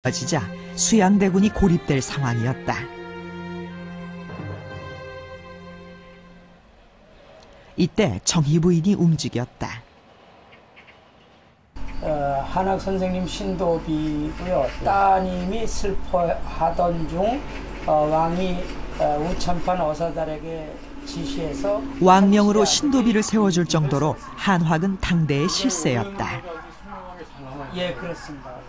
지자 수양대군이 고립될 상황이었다. 이때 정희 부인이 움직였다. 한학 선생님 신도비고요. 따님이 슬퍼하던 중 왕이 우참판 어사달에게 지시해서 왕명으로 신도비를 세워줄 정도로 한학은 당대의 실세였다. 예, 그렇습니다.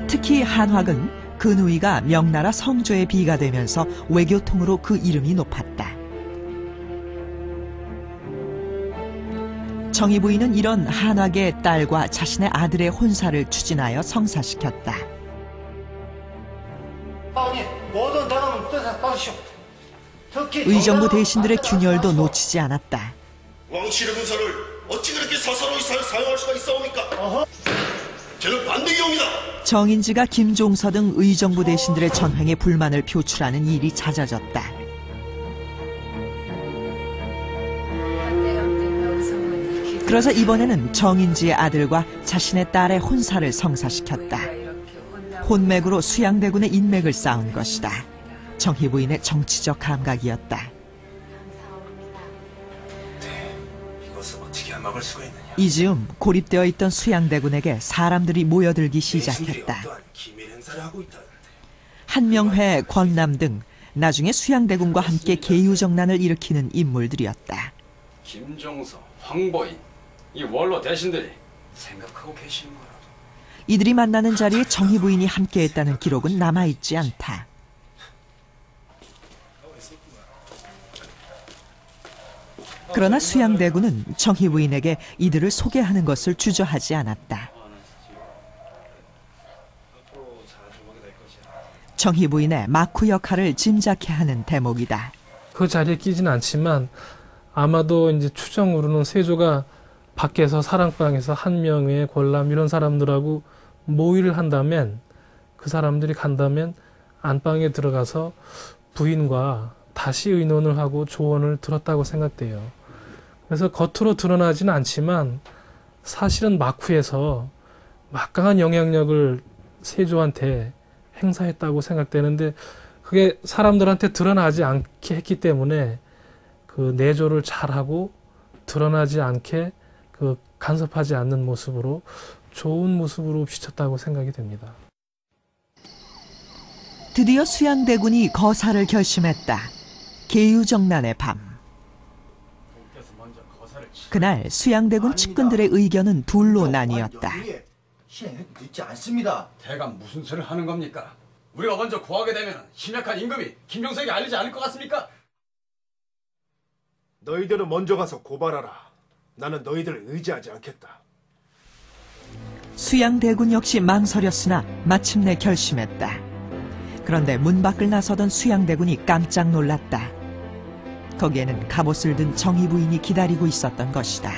특히 한학은 근우이가 명나라 성조의 비가 되면서 외교통으로 그 이름이 높았다. 정희 부인은 이런 한학의 딸과 자신의 아들의 혼사를 추진하여 성사시켰다. 의정부 대신들의 균열도 놓치지 않았다. 왕실의 군사를 어찌 그렇게 사사로이 사용할 수가 있사옵니까? 저는 반대이옵니다. 정인지가 김종서 등 의정부 대신들의 전횡에 불만을 표출하는 일이 잦아졌다. 그러자 이번에는 정인지의 아들과 자신의 딸의 혼사를 성사시켰다. 혼맥으로 수양대군의 인맥을 쌓은 것이다. 정희 부인의 정치적 감각이었다. 이것을 어떻게 막을 수가 있느냐? 이즈음 고립되어 있던 수양대군에게 사람들이 모여들기 시작했다. 한명회, 권남 등 나중에 수양대군과 함께 계유정난을 일으키는 인물들이었다. 김종서, 황보인, 이 원로 대신들이 생각하고 계시는 거라도. 이들이 만나는 자리에 정희 부인이 함께했다는 기록은 남아있지 않다. 그러나 수양대군은 정희 부인에게 이들을 소개하는 것을 주저하지 않았다. 정희 부인의 마쿠 역할을 짐작케 하는 대목이다. 그 자리에 끼진 않지만 아마도 이제 추정으로는 세조가 밖에서 사랑방에서 한명회, 권람 이런 사람들하고 모의를 한다면, 그 사람들이 간다면 안방에 들어가서 부인과 다시 의논을 하고 조언을 들었다고 생각돼요. 그래서 겉으로 드러나지는 않지만 사실은 마쿠에서 막강한 영향력을 세조한테 행사했다고 생각되는데, 그게 사람들한테 드러나지 않게 했기 때문에 그 내조를 잘하고 드러나지 않게 그 간섭하지 않는 모습으로 좋은 모습으로 비쳤다고 생각이 됩니다. 드디어 수양대군이 거사를 결심했다. 계유정난의 밤. 그날 수양대군 측근들의 의견은 둘로 나뉘었다. 늦지 않습니다. 대감 무슨 소리를 하는 겁니까? 우리가 먼저 고하게 되면 심약한 임금이 김종석에게 알리지 않을 것 같습니까? 너희들은 먼저 가서 고발하라. 나는 너희들을 의지하지 않겠다. 수양대군 역시 망설였으나 마침내 결심했다. 그런데 문 밖을 나서던 수양대군이 깜짝 놀랐다. 거기에는 갑옷을 든 정희 부인이 기다리고 있었던 것이다.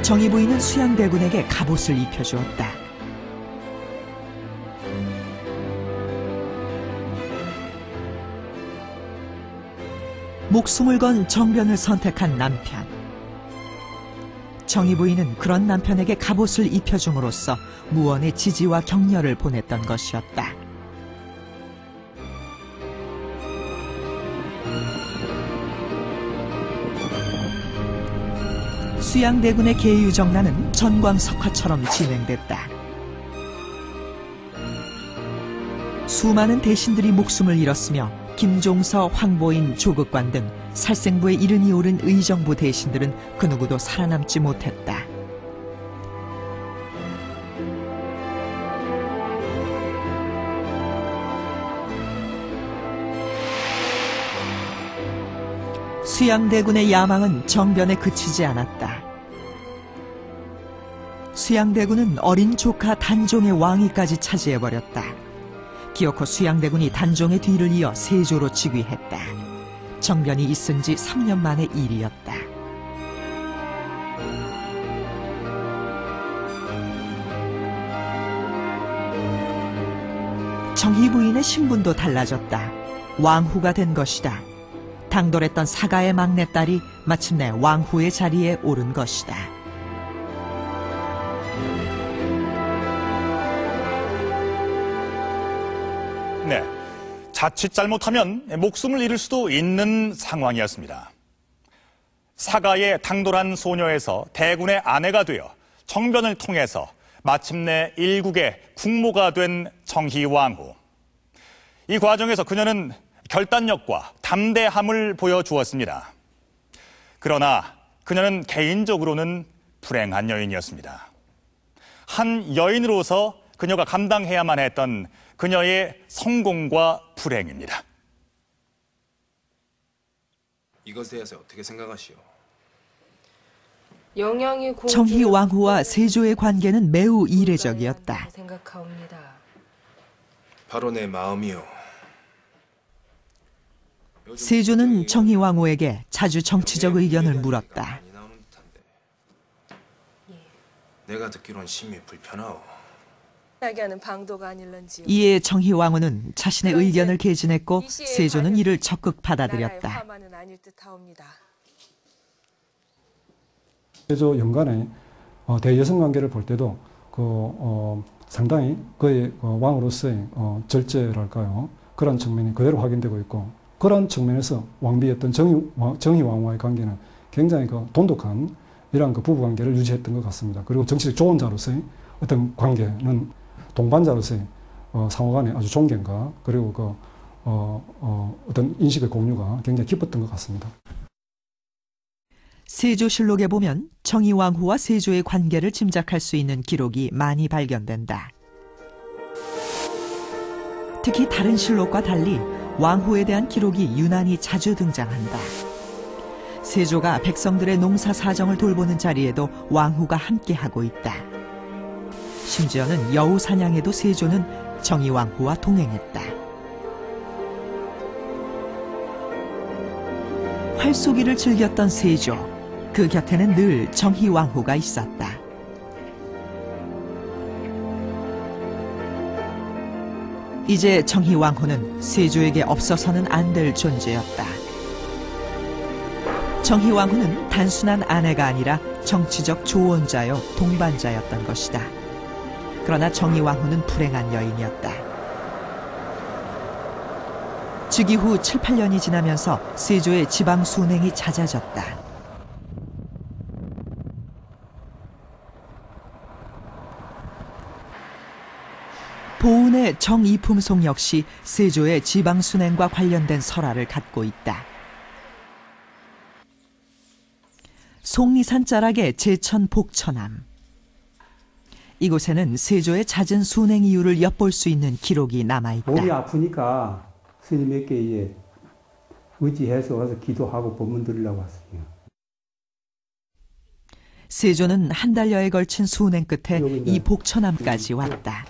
정희 부인은 수양대군에게 갑옷을 입혀주었다. 목숨을 건 정변을 선택한 남편. 정희 부인은 그런 남편에게 갑옷을 입혀줌으로써 무언의 지지와 격려를 보냈던 것이었다. 수양대군의 계유정난은 전광석화처럼 진행됐다. 수많은 대신들이 목숨을 잃었으며 김종서, 황보인, 조극관 등 살생부에 이름이 오른 의정부 대신들은 그 누구도 살아남지 못했다. 수양대군의 야망은 정변에 그치지 않았다. 수양대군은 어린 조카 단종의 왕위까지 차지해버렸다. 기어코 수양대군이 단종의 뒤를 이어 세조로 즉위했다. 정변이 있은 지 3년 만의 일이었다. 정희 부인의 신분도 달라졌다. 왕후가 된 것이다. 당돌했던 사가의 막내딸이 마침내 왕후의 자리에 오른 것이다. 네, 자칫 잘못하면 목숨을 잃을 수도 있는 상황이었습니다. 사가의 당돌한 소녀에서 대군의 아내가 되어 정변을 통해서 마침내 일국의 국모가 된 정희왕후. 이 과정에서 그녀는 결단력과 담대함을 보여주었습니다. 그러나 그녀는 개인적으로는 불행한 여인이었습니다. 한 여인으로서 그녀가 감당해야만 했던 그녀의 성공과 불행입니다. 이것에 대해서 어떻게 생각하시오? 정희 왕후와 세조의 관계는 매우 이례적이었다. 생각하옵니다. 바로 내 마음이요. 세조는 정희 왕후에게 자주 정치적 의견을 물었다. 내가 듣기론 심히 불편하오. 하는 방도가 아닐런지요. 이에 정희 왕후는 자신의 의견을 개진했고 세조는 이를 적극 받아들였다. 화만은 아닐 듯하옵니다. 세조 연간의 대여성 관계를 볼 때도 상당히 그의 왕으로서의 절제랄까요, 그런 측면이 그대로 확인되고 있고, 그런 측면에서 왕비였던 정희 왕후와의 관계는 굉장히 돈독한 이러한 부부 관계를 유지했던 것 같습니다. 그리고 정치적 조언자로서의 어떤 관계는 동반자로서의 상호간의 아주 존경과 그리고 어떤 인식의 공유가 굉장히 깊었던 것 같습니다. 세조실록에 보면 정희 왕후와 세조의 관계를 짐작할 수 있는 기록이 많이 발견된다. 특히 다른 실록과 달리 왕후에 대한 기록이 유난히 자주 등장한다. 세조가 백성들의 농사 사정을 돌보는 자리에도 왕후가 함께하고 있다. 심지어는 여우 사냥에도 세조는 정희 왕후와 동행했다. 활쏘기를 즐겼던 세조, 그 곁에는 늘 정희 왕후가 있었다. 이제 정희 왕후는 세조에게 없어서는 안 될 존재였다. 정희 왕후는 단순한 아내가 아니라 정치적 조언자요 동반자였던 것이다. 그러나 정희 왕후는 불행한 여인이었다. 즉위 후 7, 8년이 지나면서 세조의 지방 순행이 잦아졌다. 보은의 정이품송 역시 세조의 지방 순행과 관련된 설화를 갖고 있다. 속리산 자락의 제천 복천암. 이곳에는 세조의 잦은 순행 이유를 엿볼 수 있는 기록이 남아있다. 몸이 아프니까 스님에게 의지해서 와서 기도하고 법문 들으려고 왔어요. 세조는 한 달여에 걸친 순행 끝에 이 복천암까지 왔다.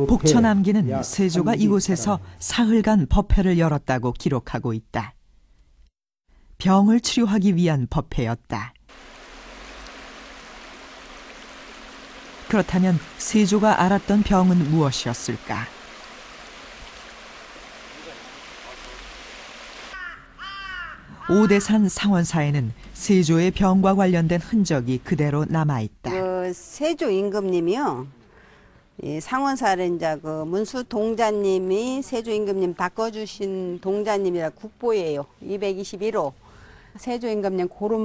복천암기는 세조가 이곳에서 사흘간 법회를 열었다고 기록하고 있다. 병을 치료하기 위한 법회였다. 그렇다면 세조가 앓았던 병은 무엇이었을까? 오대산 상원사에는 세조의 병과 관련된 흔적이 그대로 남아있다. 세조 임금님이요, 이 상원사를 이제 문수 동자님이 세조 임금님 바꿔주신 동자님이라 국보예요. 221호. 세조 임금님 고름